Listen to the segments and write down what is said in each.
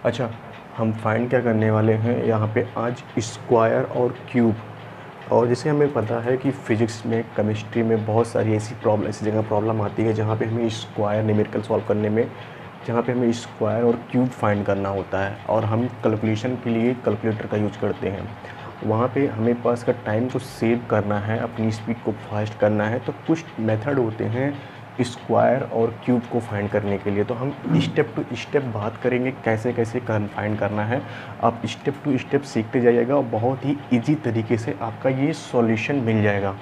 अच्छा, हम फाइंड क्या करने वाले हैं यहाँ पे आज, स्क्वायर और क्यूब। और जैसे हमें पता है कि फ़िज़िक्स में, केमिस्ट्री में बहुत सारी ऐसी जगह प्रॉब्लम आती है जहाँ पे हमें स्क्वायर न्यूमेरिकल सॉल्व करने में, जहाँ पे हमें स्क्वायर और क्यूब फाइंड करना होता है और हम कैलकुलेशन के लिए कैलकुलेटर का यूज करते हैं। वहाँ पे हमें पास का टाइम को सेव करना है, अपनी स्पीड को फास्ट करना है, तो कुछ मेथड होते हैं स्क्वायर और क्यूब को फाइंड करने के लिए। तो हम स्टेप टू स्टेप बात करेंगे कैसे कैसे फाइंड करना है। आप स्टेप टू स्टेप सीखते जाइएगा और बहुत ही इजी तरीके से आपका ये सॉल्यूशन मिल जाएगा।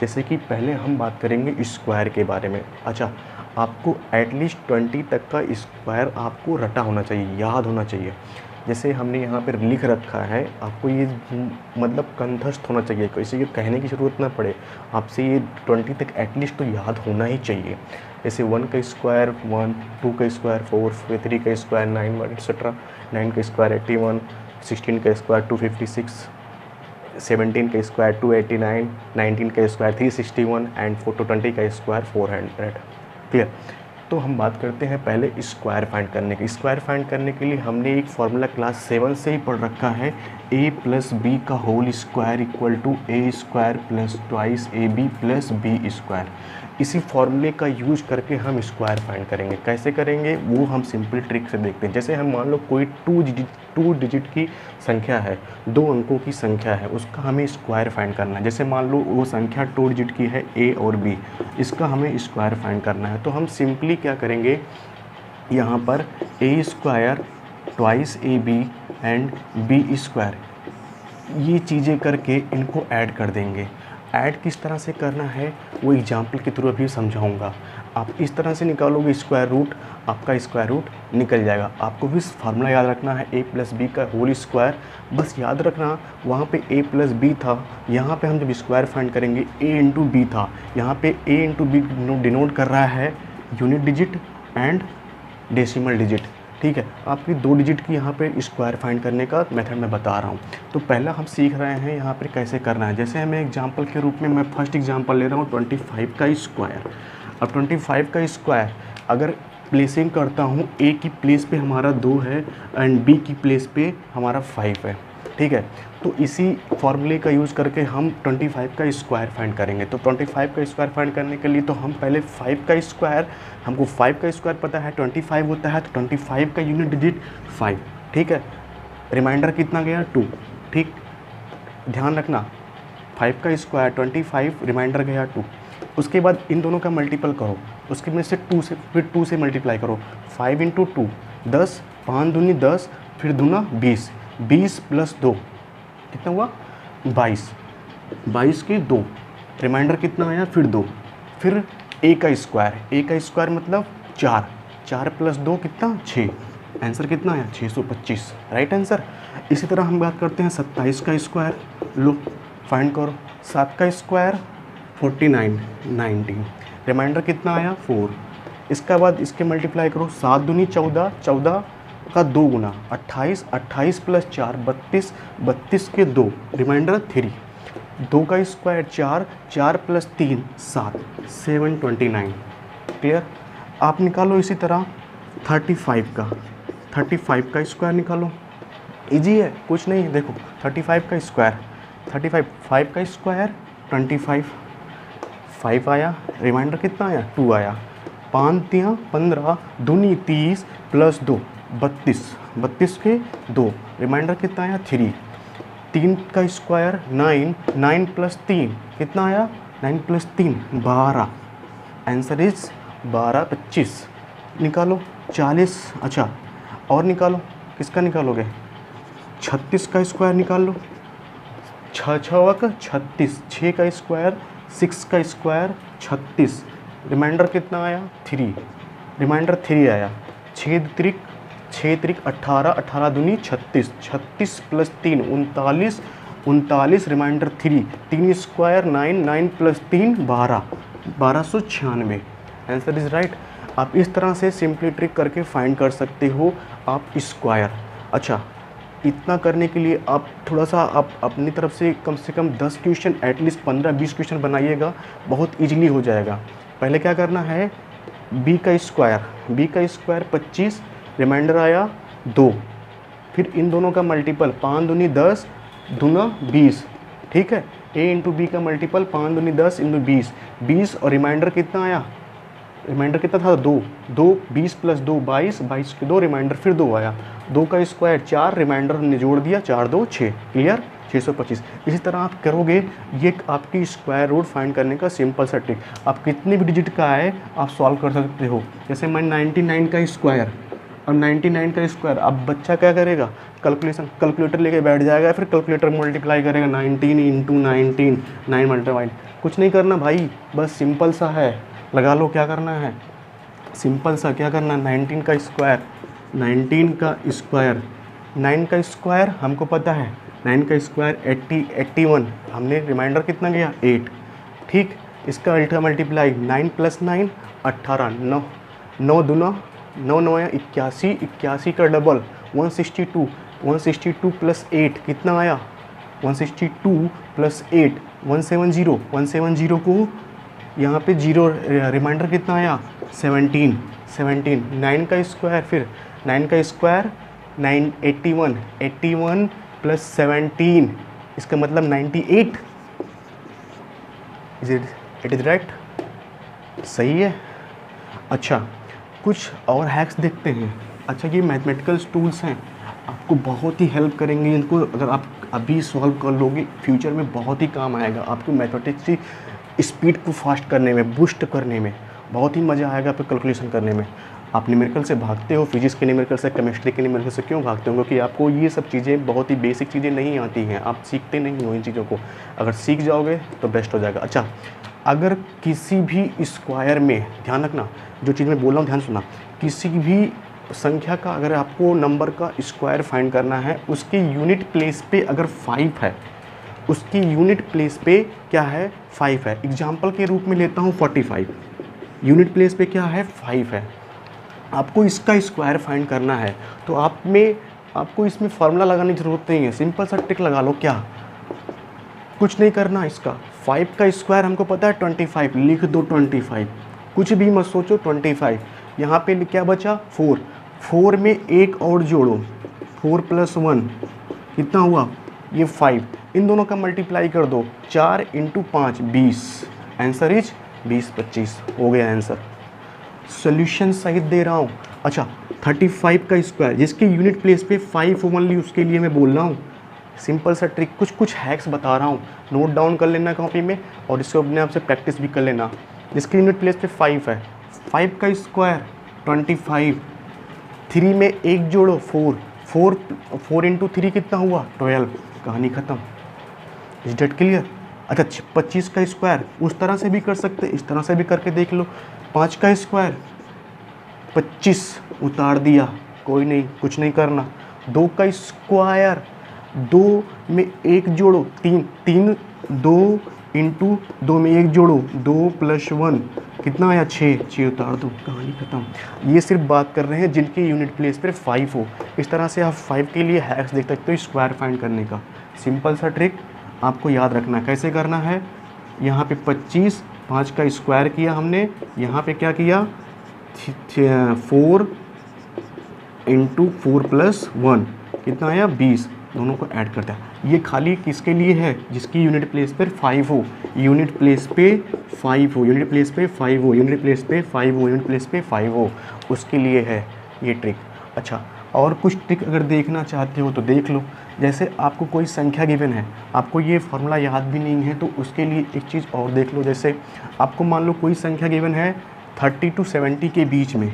जैसे कि पहले हम बात करेंगे स्क्वायर के बारे में। अच्छा, आपको एटलीस्ट 20 तक का स्क्वायर आपको रटा होना चाहिए, याद होना चाहिए। जैसे हमने यहाँ पर लिख रखा है, आपको ये मतलब कंठस्थ होना चाहिए, किसी को कहने की ज़रूरत ना पड़े, आपसे ये 20 तक एटलीस्ट तो याद होना ही चाहिए। जैसे 1 का स्क्वायर 1, 2 का स्क्वायर 4, 3 का स्क्वायर 9 एक्सेट्रा, 9 का स्क्वायर 81, 16 का स्क्वायर 256, 17 का स्क्वायर 289, 19 का स्क्वायर 361 एंड 420 का स्क्वायर 400। क्लियर। तो हम बात करते हैं पहले स्क्वायर फाइंड करने की। स्क्वायर फाइंड करने के लिए हमने एक फार्मूला क्लास 7 से ही पढ़ रखा है, a प्लस बी का whole square equal to A square plus twice A B plus B square. इसी फार्मूले का यूज करके हम स्क्वायर फाइंड करेंगे। कैसे करेंगे वो हम सिंपल ट्रिक से देखते हैं। जैसे हम मान लो कोई टू डिजिट की संख्या है, 2 अंकों की संख्या है, उसका हमें स्क्वायर फाइंड करना है। जैसे मान लो वो संख्या 2 डिजिट की है a और b, इसका हमें स्क्वायर फाइंड करना है। तो हम सिंपली क्या करेंगे, यहाँ पर a square twice A B and b square, ये चीज़ें करके इनको ऐड कर देंगे। ऐड किस तरह से करना है वो एग्जाम्पल के थ्रू अभी समझाऊंगा। आप इस तरह से निकालोगे स्क्वायर रूट, आपका स्क्वायर रूट निकल जाएगा। आपको भी फार्मूला याद रखना है, a प्लस बी का होल स्क्वायर। बस याद रखना वहाँ पे a प्लस बी था, यहाँ पे हम जब स्क्वायर फाइंड करेंगे a इंटू बी था, यहाँ पे a इंटू बी डिनोट कर रहा है unit digit and decimal digit. ठीक है, आपकी 2 डिजिट की यहाँ पे स्क्वायर फाइंड करने का मेथड मैं बता रहा हूँ। तो पहला हम सीख रहे हैं यहाँ पर कैसे करना है। जैसे हमें एग्जांपल के रूप में मैं फर्स्ट एग्जांपल ले रहा हूँ 25 का स्क्वायर। अब 25 का स्क्वायर अगर प्लेसिंग करता हूँ, a की प्लेस पे हमारा 2 है एंड b की प्लेस पे हमारा 5 है। ठीक है, तो इसी फॉर्मूले का यूज़ करके हम 25 का स्क्वायर फाइंड करेंगे। तो 25 का स्क्वायर फाइंड करने के लिए तो हम पहले 5 का स्क्वायर, हमको 5 का स्क्वायर पता है 25 होता है, तो 25 का यूनिट डिजिट 5। ठीक है, रिमाइंडर कितना गया 2। ठीक, ध्यान रखना 5 का स्क्वायर 25, रिमाइंडर गया 2। उसके बाद इन दोनों का मल्टीपल करो, उसके में से 2 से फिर 2 से मल्टीप्लाई करो। 5 इंटू 2 10, 5 दूनी 10, फिर दूना 20, 20 प्लस 2 कितना हुआ 22, 22 के 2, रिमाइंडर कितना आया फिर 2। फिर a का स्क्वायर मतलब 4, 4 प्लस 2 कितना 6, आंसर कितना आया 625, राइट आंसर। इसी तरह हम बात करते हैं 27 का स्क्वायर, लो फाइंड करो। 7 का स्क्वायर 49, 19, रिमाइंडर कितना आया 4। इसका बाद इसके मल्टीप्लाई करो, 7 दूनी 14, 14 का 2 गुना 28, 28 प्लस 4 32, 32 के 2, रिमाइंडर 3। 2 का स्क्वायर 4, 4 प्लस 3 7, 729। क्लियर। आप निकालो इसी तरह 35 का स्क्वायर निकालो, इजी है कुछ नहीं। देखो 35 का स्क्वायर 35, 5 का स्क्वायर 25, 5 आया, रिमाइंडर कितना आया 2 आया। 5 3 15, दूनी 30 प्लस 2 32, 32 के 2, रिमाइंडर कितना आया 3। 3 का स्क्वायर 9, 9 प्लस 3 कितना आया 9 प्लस 3 12, आंसर इज 12 25। निकालो 40। अच्छा और निकालो, किसका निकालोगे 36 का स्क्वायर निकाल लो। 6 का 36, 6 का स्क्वायर 6 का स्क्वायर 36, रिमाइंडर कितना आया 3, रिमाइंडर 3 आया। 6 त्रिक 18, 18 दूनी 36, 36 plus 3 39, 39 reminder 3, 3 square 9, 9 plus 3 12, 1296, answer is right. आप इस तरह से सिंपली ट्रिक करके फाइंड कर सकते हो आप स्क्वायर। अच्छा, इतना करने के लिए आप थोड़ा सा आप अपनी तरफ से कम 10 क्वेश्चन, एटलीस्ट 15-20 क्वेश्चन बनाइएगा, बहुत इजीली हो जाएगा। पहले क्या करना है, b का स्क्वायर 25, रिमाइंडर आया 2, फिर इन दोनों का मल्टीपल 5 दूनी 10 दूना 20, ठीक है। a इंटू बी का मल्टीपल 5 दूनी 10 इंटू 20 और रिमाइंडर कितना आया, रिमाइंडर कितना था 2, 20 प्लस 2 22, 22 के 2 रिमाइंडर फिर 2 आया, 2 का स्क्वायर 4, रिमाइंडर हमने जोड़ दिया 4 2 6, क्लियर 625। इसी तरह आप करोगे, ये आपकी स्क्वायर रूट फाइंड करने का सिंपल सा ट्रिक। आप कितने भी डिजिट का आए आप सॉल्व कर सकते हो। जैसे मैं 99 का स्क्वायर और 99 का स्क्वायर, अब बच्चा क्या करेगा, कैलकुलेटर लेके बैठ जाएगा, फिर कैलकुलेटर मल्टीप्लाई करेगा 19 इंटू 19 9 मल्टीप्लाई। कुछ नहीं करना भाई, बस सिंपल सा है, लगा लो क्या करना है, सिंपल सा क्या करना है, 19 का स्क्वायर, 19 का स्क्वायर, 9 का स्क्वायर हमको पता है, 9 का स्क्वायर 81, हमने रिमाइंडर कितना गया 8, ठीक। इसका अल्टा मल्टीप्लाई 9 प्लस 9 18, 9 9 दूना 9 9 या 81, 81 का डबल 162, 162 प्लस 8 कितना आया, 162 प्लस 8 170, 170 को यहाँ पे 0 रिमाइंडर कितना आया 17, 9 का स्क्वायर, फिर 9 का स्क्वायर 9 81, 81 प्लस 17 इसका मतलब 98, इट इज़ राइट, सही है। अच्छा कुछ और हैक्स देखते हैं। अच्छा ये मैथमेटिकल टूल्स हैं, आपको बहुत ही हेल्प करेंगे, इनको अगर आप अभी सॉल्व कर लोगे फ्यूचर में बहुत ही काम आएगा। आपको मैथमेटिक्स की स्पीड को फास्ट करने में, बूस्ट करने में बहुत ही मज़ा आएगा आपको कैलकुलेशन करने में। आप न्यूमेरिकल से भागते हो, फिजिक्स के न्यूमेरिकल से, केमिस्ट्री के न्यूमेरिकल से क्यों भागते हो, क्योंकि आपको ये सब चीज़ें बहुत ही बेसिक चीज़ें नहीं आती हैं, आप सीखते नहीं हो इन चीज़ों को। अगर सीख जाओगे तो बेस्ट हो जाएगा। अच्छा अगर किसी भी स्क्वायर में, ध्यान रखना जो चीज़ मैं बोल रहा हूँ ध्यान सुना, किसी भी संख्या का अगर आपको नंबर का स्क्वायर फाइंड करना है, उसकी यूनिट प्लेस पे अगर 5 है, उसकी यूनिट प्लेस पे क्या है 5 है। एग्जाम्पल के रूप में लेता हूँ 45, यूनिट प्लेस पे क्या है 5 है, आपको इसका स्क्वायर फाइंड करना है तो आपको इसमें फार्मूला लगाने की ज़रूरत नहीं है, सिंपल सा ट्रिक लगा लो। क्या, कुछ नहीं करना, इसका 5 का स्क्वायर हमको पता है 25, लिख दो 25, कुछ भी मत सोचो 25। यहाँ पे क्या बचा 4, 4 में एक और जोड़ो 4 प्लस 1 कितना हुआ ये 5, इन दोनों का मल्टीप्लाई कर दो 4 इंटू 5 20, आंसर इज 20 25 हो गया आंसर। सोल्यूशन सहित दे रहा हूँ। अच्छा 35 का स्क्वायर जिसकी यूनिट प्लेस पे 5 ओनली, उसके लिए मैं बोल रहा हूँ सिंपल सा ट्रिक, कुछ हैक्स बता रहा हूँ, नोट डाउन कर लेना कॉपी में और इसको अपने आप से प्रैक्टिस भी कर लेना। जिसकी यूनिट प्लेस पे 5 है, 5 का स्क्वायर 25, 3 में एक जोड़ो 4 इंटू 3 कितना हुआ 12, कहानी ख़त्म। Is that clear. अच्छा 25 का स्क्वायर उस तरह से भी कर सकते, इस तरह से भी करके देख लो। 5 का स्क्वायर 25 उतार दिया, कोई नहीं, कुछ नहीं करना। 2 का स्क्वायर 2 में एक जोड़ो 3 2 इंटू 2 में एक जोड़ो 2 प्लस 1 कितना आया 6 उतार दो, कहानी खत्म। ये सिर्फ बात कर रहे हैं जिनकी यूनिट प्लेस पर 5 हो। इस तरह से आप 5 के लिए हैक्स देख सकते हो स्क्वायर फाइंड करने का। सिंपल सा ट्रिक आपको याद रखना कैसे करना है। यहाँ पे 25, 5 का स्क्वायर किया हमने, यहाँ पे क्या किया 4 इंटू 4 प्लस 1 कितना आया 20, दोनों को ऐड करता है। ये खाली किसके लिए है, जिसकी यूनिट प्लेस पर 5 हो, यूनिट प्लेस पे 5 हो, यूनिट प्लेस पे 5 हो, यूनिट प्लेस पे 5 हो, यूनिट प्लेस पे 5 हो, उसके लिए है ये ट्रिक। अच्छा और कुछ ट्रिक अगर देखना चाहते हो तो देख लो। जैसे आपको कोई संख्या गिवन है, आपको ये फार्मूला याद भी नहीं है तो उसके लिए एक चीज़ और देख लो। जैसे आपको मान लो कोई संख्या गिवन है 30 to 70 के बीच में,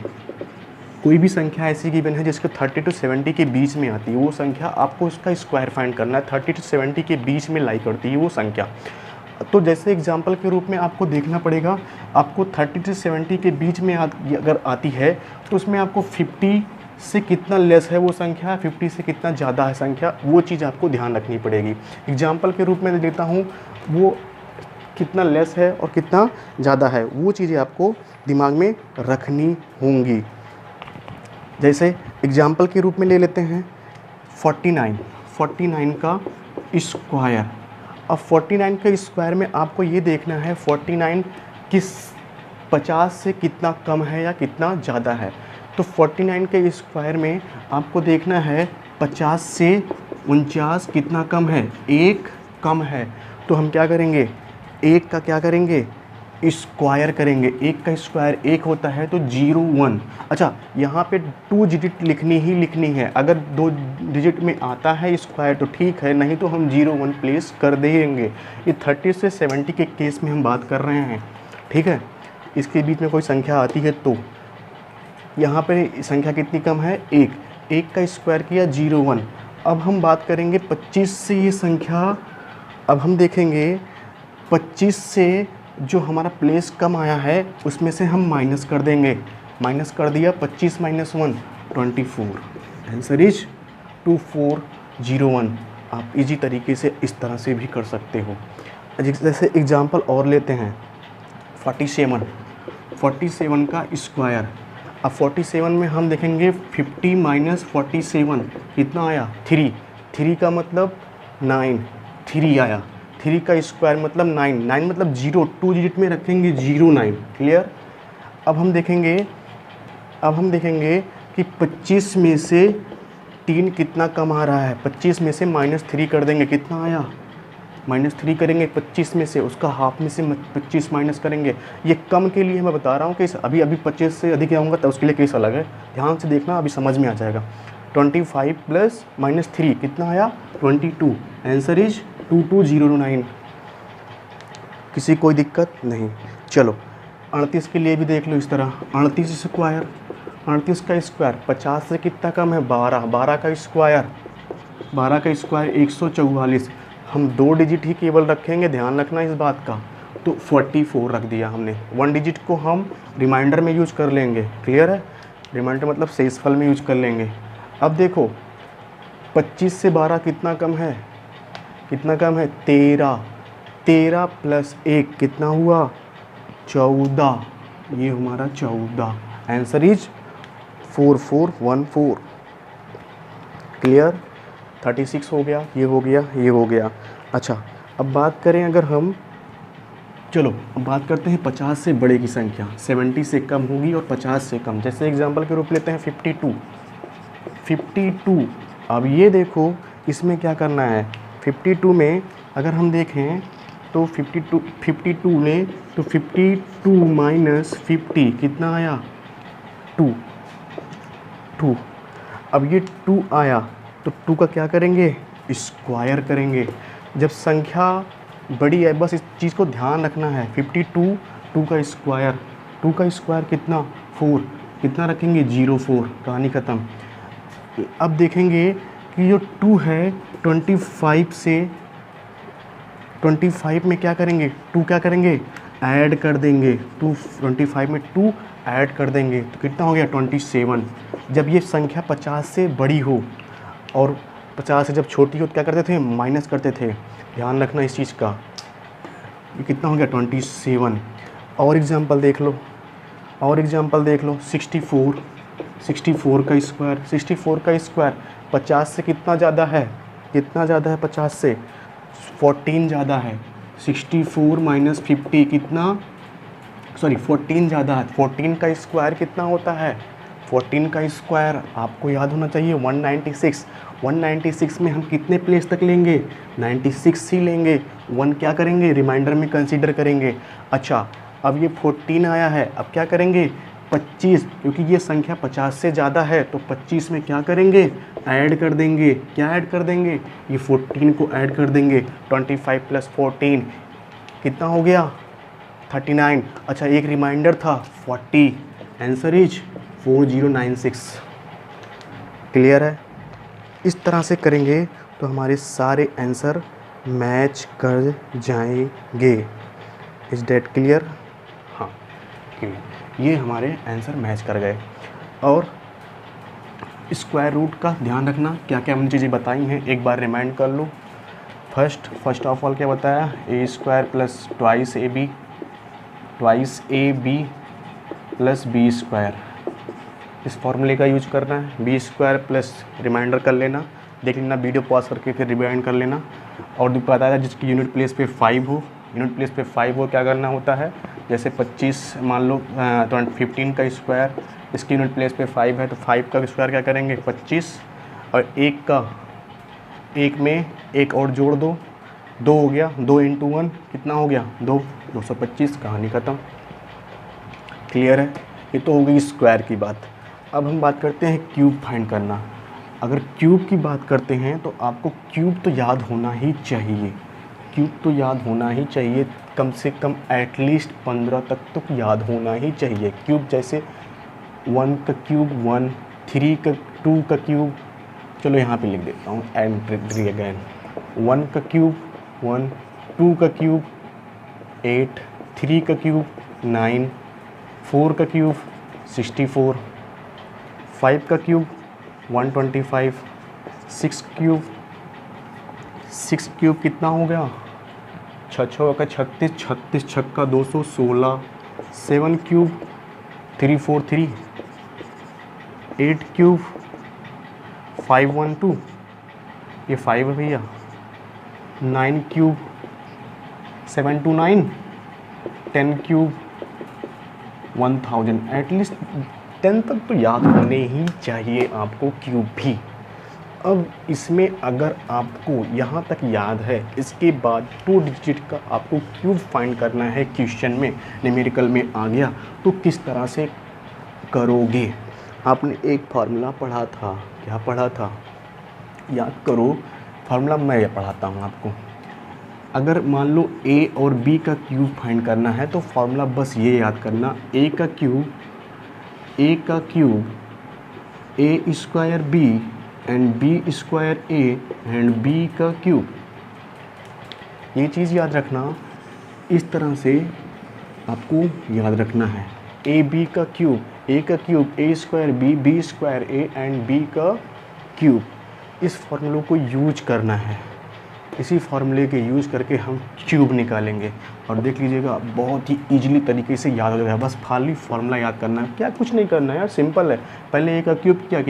कोई भी संख्या ऐसी गिवन है जिसके 30 to 70 के बीच में आती है वो संख्या, आपको उसका स्क्वायर फाइंड करना है। 30 to 70 के बीच में लाई करती है वो संख्या। तो जैसे एग्जांपल के रूप में आपको देखना पड़ेगा, आपको 30 to 70 के बीच में अगर आती है तो उसमें आपको 50 से कितना लेस है वो संख्या, 50 से कितना ज़्यादा है संख्या, वो चीज़ आपको ध्यान रखनी पड़ेगी। एग्जांपल के रूप में देता हूँ, वो कितना लेस है और कितना ज़्यादा है वो चीज़ें आपको दिमाग में रखनी होंगी। जैसे एग्जांपल के रूप में ले लेते हैं 49 का स्क्वायर। अब 49 के स्क्वायर में आपको ये देखना है 49 किस 50 से कितना कम है या कितना ज़्यादा है। तो 49 के स्क्वायर में आपको देखना है 50 से 49 कितना कम है, 1 कम है। तो हम क्या करेंगे, 1 का क्या करेंगे, स्क्वायर करेंगे। 1 का स्क्वायर 1 होता है तो 0 1। अच्छा, यहाँ पे 2 डिजिट लिखनी है। अगर 2 डिजिट में आता है स्क्वायर तो ठीक है, नहीं तो हम 0 1 प्लेस कर देंगे। ये 30 से 70 के केस में हम बात कर रहे हैं, ठीक है। इसके बीच में कोई संख्या आती है तो यहाँ पे संख्या कितनी कम है, 1 का स्क्वायर किया 0 1। अब हम बात करेंगे 25 से ये संख्या, अब हम देखेंगे 25 से जो हमारा प्लेस कम आया है उसमें से हम माइनस कर देंगे। माइनस कर दिया, 25 माइनस 1 24। Answer is 2401। आप इजी तरीके से इस तरह से भी कर सकते हो। जैसे एग्जांपल और लेते हैं 47 का स्क्वायर। अब 47 में हम देखेंगे 50 माइनस 47 कितना आया, 3 का मतलब 9, 3 आया। 3 का स्क्वायर मतलब 9 मतलब 0, 2 डिजिट में रखेंगे 0 9। क्लियर। अब हम देखेंगे कि 25 में से 3 कितना कम आ रहा है। 25 में से -3 कर देंगे, कितना आया, -3 करेंगे 25 में से, उसका हाफ में से 25 माइनस करेंगे। ये कम के लिए मैं बता रहा हूँ कि अभी 25 से अधिक आऊँगा तो उसके लिए केस अलग है, ध्यान से देखना, अभी समझ में आ जाएगा। 25 प्लस -3 कितना आया, 22। Answer is 2209। किसी कोई दिक्कत नहीं। चलो 38 के लिए भी देख लो इस तरह। 38 स्क्वायर, 38 का स्क्वायर 50 से कितना कम है, 12। 12 का स्क्वायर 144। हम 2 डिजिट ही केवल रखेंगे, ध्यान रखना इस बात का। तो 44 रख दिया हमने। 1 डिजिट को हम रिमाइंडर में यूज कर लेंगे। क्लियर है, रिमाइंडर मतलब शेषफल में यूज कर लेंगे। अब देखो 25 से 12 कितना कम है, 13। 13 प्लस 1 कितना हुआ, 14। ये हमारा 14। Answer is 4414। क्लियर। 36 हो गया, ये हो गया। अच्छा, अब बात करें अगर हम, चलो अब बात करते हैं 50 से बड़े की संख्या। 70 से कम होगी और 50 से कम। जैसे एग्जांपल के रूप लेते हैं 52। अब ये देखो इसमें क्या करना है। 52 में अगर हम देखें तो 52 में तो 52 माइनस 50 कितना आया, 2। अब ये 2 आया तो 2 का क्या करेंगे, स्क्वायर करेंगे। जब संख्या बड़ी है, बस इस चीज़ को ध्यान रखना है। 52, 2 का स्क्वायर कितना, 4। कितना रखेंगे, 04। कहानी ख़त्म। अब देखेंगे कि जो 2 है 25 में क्या करेंगे, 2 क्या करेंगे, ऐड कर देंगे। 25 में 2 ऐड कर देंगे तो कितना हो गया, 27। जब ये संख्या 50 से बड़ी हो और 50 से जब छोटी हो तो क्या करते थे, माइनस करते थे। ध्यान रखना इस चीज़ का। ये कितना हो गया, 27। और एग्जांपल देख लो 64 का स्क्वायर 50 से कितना ज़्यादा है, 50 से 14 ज़्यादा है। 64 माइनस 50 कितना, 14 ज़्यादा है। 14 का स्क्वायर कितना होता है, 14 का स्क्वायर आपको याद होना चाहिए 196। 196 में हम कितने प्लेस तक लेंगे, 96 ही लेंगे। 1 क्या करेंगे, रिमाइंडर में कंसीडर करेंगे। अच्छा, अब ये 14 आया है, अब क्या करेंगे, 25, क्योंकि ये संख्या 50 से ज़्यादा है तो 25 में क्या करेंगे, ऐड कर देंगे। क्या ऐड कर देंगे, ये 14 को ऐड कर देंगे। 25 प्लस 14 कितना हो गया, 39। अच्छा, एक रिमाइंडर था 40। Answer is 4096। क्लियर है। इस तरह से करेंगे तो हमारे सारे आंसर मैच कर जाएंगे। Is that clear. हाँ, ये हमारे आंसर मैच कर गए। और स्क्वायर रूट का ध्यान रखना, क्या क्या हमने चीज़ें बताई हैं एक बार रिमाइंड कर लो। फर्स्ट ऑफ ऑल क्या बताया, a² plus twice A B plus b²। इस फॉर्मूले का यूज करना है। b² प्लस रिमाइंडर कर लेना, देख लेना, वीडियो पॉज करके फिर रिवाइंड कर लेना। और बताया जिसकी यूनिट प्लेस पे 5 हो, क्या करना होता है, जैसे 25 मान लो 15 का स्क्वायर इसकी यूनिट प्लेस पे 5 है तो 5 का स्क्वायर क्या करेंगे 25, और एक में एक और जोड़ दो, 2 हो गया, 2 × 1 कितना हो गया 2, 225, कहानी ख़त्म। क्लियर है? ये तो हो गई स्क्वायर की बात। अब हम बात करते हैं क्यूब फाइंड करना। अगर क्यूब की बात करते हैं तो आपको क्यूब तो याद होना ही चाहिए, क्यूब तो याद होना ही चाहिए, कम से कम एटलीस्ट 15 तक तो याद होना ही चाहिए क्यूब। जैसे 1 का क्यूब 1, 3 का 2 का क्यूब, चलो यहाँ पे लिख देता हूँ एंड ट्री अगैन। 1 का क्यूब 1, 2 का क्यूब 8, 3 का क्यूब 9, 4 का क्यूब 64, 5 का क्यूब 125, 6 क्यूब कितना हो गया 6 का 36, 36 छक्का 216, 7 क्यूब 343, 8 क्यूब 512, ये 5 है भैया, 9 क्यूब 729, 10 क्यूब 1000। एटलीस्ट 10 तक तो याद होने ही चाहिए आपको क्यूब भी। अब इसमें अगर आपको यहाँ तक याद है, इसके बाद 2 डिजिट का आपको क्यूब फाइंड करना है, क्वेश्चन में न्यूमेरिकल में आ गया तो किस तरह से करोगे। आपने एक फार्मूला पढ़ा था, क्या पढ़ा था याद करो, फार्मूला मैं पढ़ाता हूँ आपको। अगर मान लो a और b का क्यूब फाइंड करना है तो फार्मूला बस ये याद करना, a का cube a square b and b square a and b का क्यूब। ये चीज़ याद रखना, इस तरह से आपको याद रखना है। a का cube a square b square a and b का क्यूब। इस फार्मूले को यूज करना है, इसी फार्मूले के यूज़ करके हम क्यूब निकालेंगे और देख लीजिएगा बहुत ही ईजिली तरीके से याद हो जाएगा। बस खाली फार्मूला याद करना है, क्या कुछ नहीं करना है यार, सिंपल है। पहले a का क्यूब किया,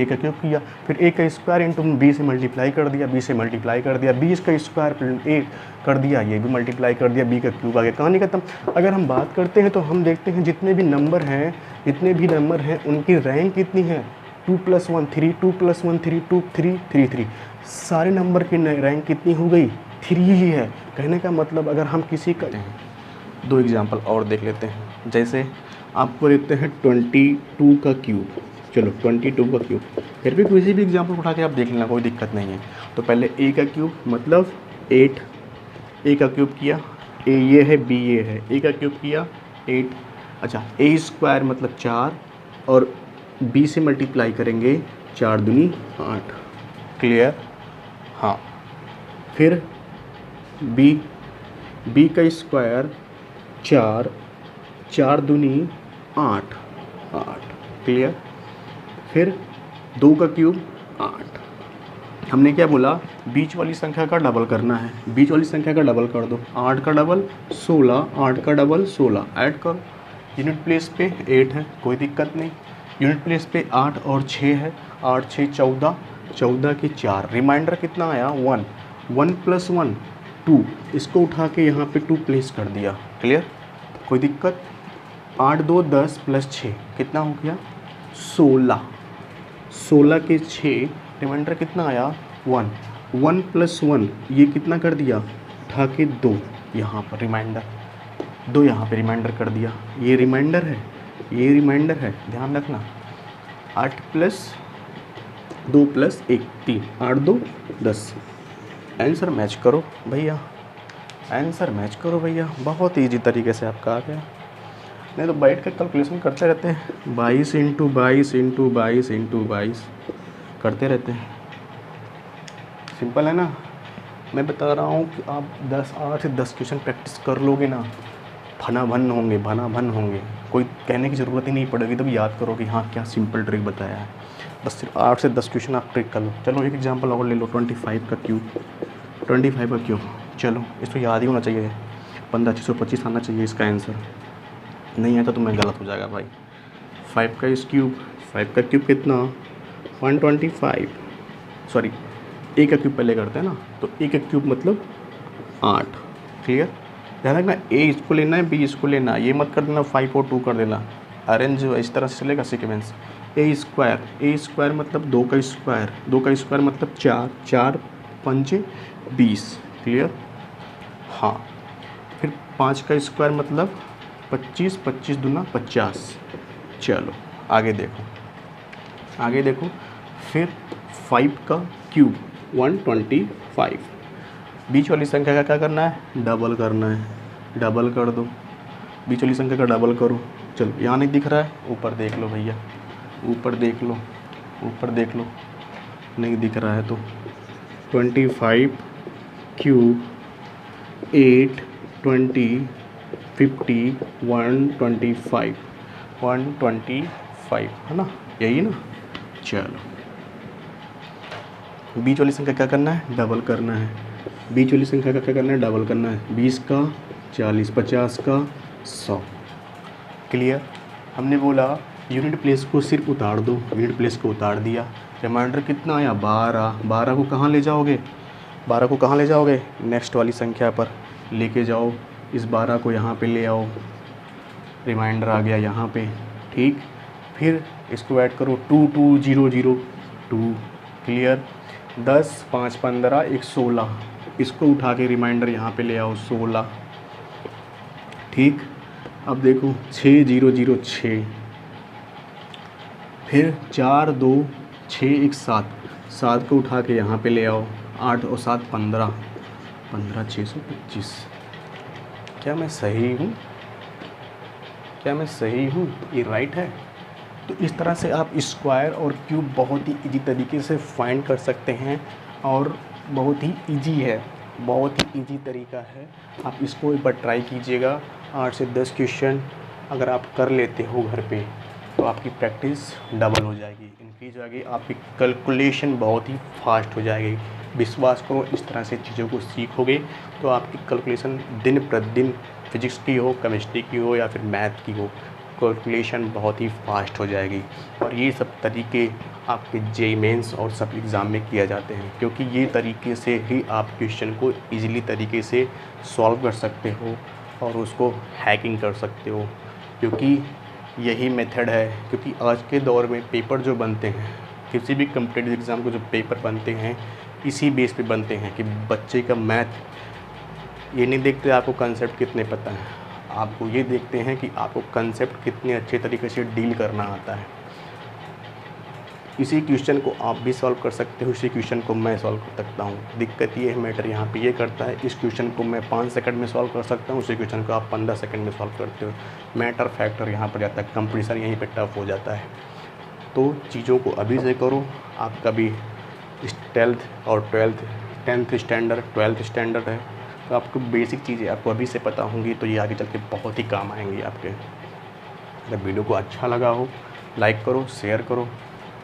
फिर a का स्क्वायर इंटू b से मल्टीप्लाई कर दिया, b से मल्टीप्लाई कर दिया, b का स्क्वायर a कर दिया, ये भी मल्टीप्लाई कर दिया, b का क्यूब आ गया, कहानी खत्म। अगर हम बात करते हैं तो हम देखते हैं जितने भी नंबर हैं उनकी रैंक कितनी है 2 + 1 3, 2 + 1 3, 2 3 3 3। सारे नंबर की रैंक कितनी हो गई 3 ही है। कहने का मतलब अगर हम किसी का 2 एग्जाम्पल और देख लेते हैं। जैसे आपको देखते हैं 22 का क्यूब, चलो 22 का क्यूब, फिर भी किसी भी एग्जाम्पल उठा के आप देख लेना, कोई दिक्कत नहीं है। तो पहले a का क्यूब मतलब 8, a का क्यूब किया, a ये है b ये है, a का क्यूब किया 8, अच्छा a स्क्वायर मतलब 4 और b से मल्टीप्लाई करेंगे 4 दूनी 8, क्लियर। हाँ, फिर b का स्क्वायर 4, 4 दूनी 8, क्लियर। फिर 2 का क्यूब 8। हमने क्या बोला, बीच वाली संख्या का डबल करना है, बीच वाली संख्या का डबल कर दो, 8 का डबल 16, 8 का डबल 16, ऐड करो। यूनिट प्लेस पे 8 है, कोई दिक्कत नहीं। यूनिट प्लेस पे 8 और 6 है, 8 6 14, 14 के 4, रिमाइंडर कितना आया 1, 1 + 1 2, इसको उठा के यहाँ पे 2 प्लेस कर दिया, क्लियर, कोई दिक्कत। 8 2 10 + 6 कितना हो गया 16, 16 के 6, रिमाइंडर कितना आया 1, 1 + 1 ये कितना कर दिया उठा के 2, यहाँ पर रिमाइंडर 2 यहाँ पे रिमाइंडर कर दिया, ये रिमाइंडर है, ध्यान रखना। 8 + 2 + 1 3, 8 2 10। आंसर मैच करो भैया, बहुत ईजी तरीके से आपका आ गया। नहीं तो बैठ कर कैलकुलेशन करते रहते हैं, 22 × 22 × 22 × 22 करते रहते हैं, सिंपल है ना। मैं बता रहा हूँ कि आप 8 से 10 क्वेश्चन प्रैक्टिस कर लोगे ना, भना भन होंगे, कोई कहने की ज़रूरत ही नहीं पड़ेगी, तब याद करो कि हाँ क्या सिंपल ट्रिक बताया है। बस सिर्फ 8 से 10 क्वेश्चन आप ट्रिक कर लो। चलो एक एग्जांपल और ले लो, 25 का क्यूब, चलो इसको याद ही होना चाहिए, 15 आना चाहिए इसका आंसर, नहीं आता तो मैं गलत हो जाएगा भाई। 5 का क्यूब कितना 125, सॉरी a का क्यूब पहले करते हैं ना, तो a का क्यूब मतलब 8, क्लियर। ध्यान रखना a इसको लेना है, b इसको लेना है, ये मत कर देना 5 और 2 कर देना, अरेंज इस तरह से चलेगा सीक्वेंस। ए स्क्वायर मतलब 2 का स्क्वायर, 2 का स्क्वायर मतलब 4, 4 पंचे 20, क्लियर। हाँ, फिर 5 का स्क्वायर मतलब 25, 25 दूना 50। चलो आगे देखो। फिर 5 का क्यूब 125। बीच वाली संख्या का क्या करना है, डबल करना है। डबल कर दो, बीच वाली संख्या का डबल करो। चलो, यहाँ नहीं दिख रहा है, ऊपर देख लो भैया, ऊपर देख लो, नहीं दिख रहा है तो 25 क्यूब 8 20 50 125 है ना, यही ना। चलो, बीच वाली संख्या क्या करना है, डबल करना है। बीच वाली संख्या का क्या करना है, डबल करना है। 20 का 40, 50 का 100, क्लियर। हमने बोला यूनिट प्लेस को सिर्फ उतार दो, यूनिट प्लेस को उतार दिया। रिमाइंडर कितना आया, 12। 12 को कहाँ ले जाओगे, 12 को कहाँ ले जाओगे, नेक्स्ट वाली संख्या पर लेके जाओ। इस 12 को यहाँ पे ले आओ, रिमाइंडर आ गया यहाँ पे, ठीक। फिर इसको ऐड करो, 2 2 0 0 2, क्लियर। 10 5 15 1 16, इसको उठा के रिमाइंडर यहाँ पे ले आओ 16, ठीक। अब देखो 6 0 0 6, फिर 4 2 6 1 7, 7 को उठा के यहाँ पे ले आओ, 8 और 7 15, 15 625। क्या मैं सही हूँ, ये राइट है। तो इस तरह से आप स्क्वायर और क्यूब बहुत ही इजी तरीके से फाइंड कर सकते हैं, और बहुत ही इजी है, बहुत ही इजी तरीका है। आप इसको एक बार ट्राई कीजिएगा। 8 से 10 क्वेश्चन अगर आप कर लेते हो घर पे, तो आपकी प्रैक्टिस डबल हो जाएगी, इंक्रीज हो जाएगी, आपकी कैलकुलेशन बहुत ही फास्ट हो जाएगी। विश्वास करो, इस तरह से चीज़ों को सीखोगे तो आपकी कैलकुलेशन दिन प्रतिदिन, फिजिक्स की हो, केमिस्ट्री की हो या फिर मैथ की हो, कैलकुलेशन बहुत ही फास्ट हो जाएगी। और ये सब तरीके आपके जेईई मेंस और सब एग्ज़ाम में किया जाते हैं, क्योंकि ये तरीके से ही आप क्वेश्चन को इजीली तरीके से सॉल्व कर सकते हो और उसको हैकिंग कर सकते हो, क्योंकि यही मेथड है। क्योंकि आज के दौर में पेपर जो बनते हैं, किसी भी कॉम्पिटिटिव एग्ज़ाम को जो पेपर बनते हैं, इसी बेस पे बनते हैं कि बच्चे का मैथ ये नहीं देखते आपको कंसेप्ट कितने पता है, आपको ये देखते हैं कि आपको कंसेप्ट कितने अच्छे तरीके से डील करना आता है। इसी क्वेश्चन को आप भी सॉल्व कर सकते हो, इसी क्वेश्चन को मैं सॉल्व कर सकता हूँ। दिक्कत ये है, मैटर यहाँ पे ये करता है, इस क्वेश्चन को मैं 5 सेकंड में सॉल्व कर सकता हूँ, उसी क्वेश्चन को आप 15 सेकंड में सॉल्व करते हो। मैटर फैक्टर यहाँ पर जाता है, कंपटीशन यहीं पे टफ हो जाता है। तो चीज़ों को अभी से करो। आप कभी 10th और 10th स्टैंडर्ड 12th स्टैंडर्ड है, तो आपको बेसिक चीज़ें आपको अभी से पता होंगी, तो ये आगे चल के बहुत ही काम आएंगी आपके। अगर वीडियो को अच्छा लगा हो, लाइक करो, शेयर करो,